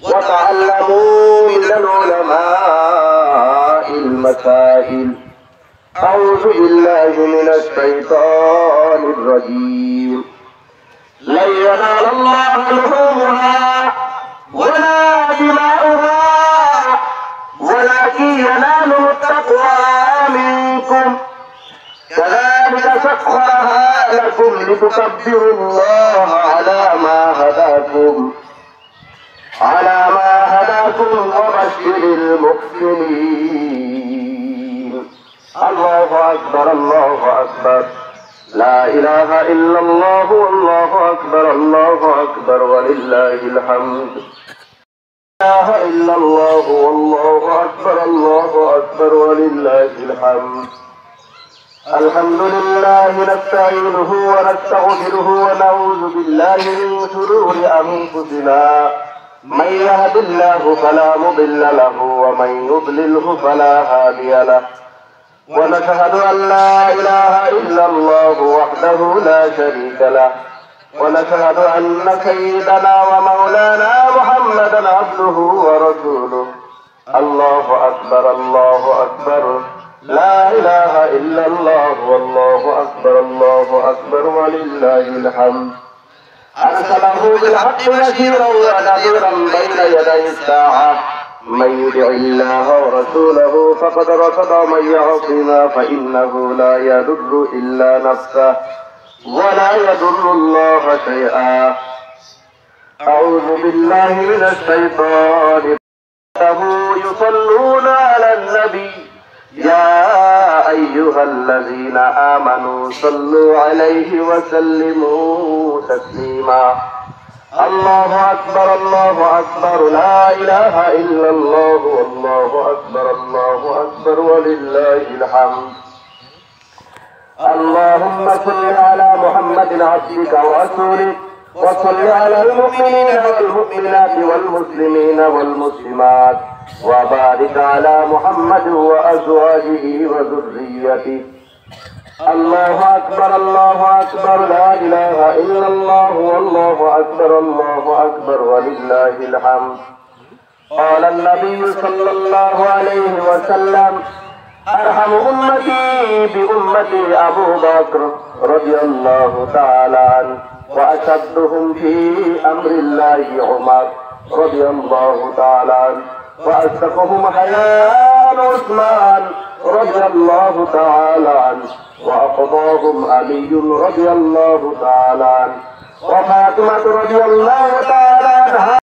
وتعلموا من العلماء المسائل. أعوذ بالله من الشيطان الرجيم. لن ينال الله لحومها ولا دماؤها ولكن يناله التقوى منكم. كذلك سخرها لكم لتكبروا الله على ما هداكم وبشر المحسنين. الله أكبر الله أكبر، لا إله إلا الله والله أكبر الله أكبر ولله الحمد. لا إله إلا الله والله أكبر الله أكبر ولله الحمد. الحمد لله نستعينه ونستغفره ونعوذ بالله من شرور أنفسنا. من يهد الله فلا مضل له ومن يضلله فلا هادي له. ونشهد أن لا إله إلا الله وحده لا شريك له. ونشهد أن سيدنا ومولانا محمدا عبده ورسوله. الله أكبر الله أكبر، لا إله إلا الله والله أكبر الله أكبر ولله الحمد. أرسله بالحق بشيرا ونذيرا بين يدي الساعة. من يطع الله ورسوله فقد رشد ومن يعصنا فإنه لا يضر إلا نفسه ولا يضر الله شيئا. أعوذ بالله من الشيطان الرجيم. يصلون على النبي يا أيها الذين آمنوا صلوا عليه وسلموا تسليما. الله أكبر الله أكبر، لا إله إلا الله والله أكبر الله أكبر ولله الحمد. اللهم صل على محمد عبدك ورسولك، وصل على المؤمنين والمؤمنات والمسلمين والمسلمات، وبارك على محمد وأزواجه وذريته. الله أكبر الله أكبر، لا إله إلا الله والله أكبر الله أكبر ولله الحمد. قال النبي صلى الله عليه وسلم: أرحم أمتي بأمتي أبو بكر رضي الله تعالى عنه، وأشدهم في أمر الله عمر رضي الله تعالى عنه، وأصدقهم حياء عثمان رضي الله تعالى عنه، وأقضاهم علي رضي الله تعالى عنه، وفاطمة رضي الله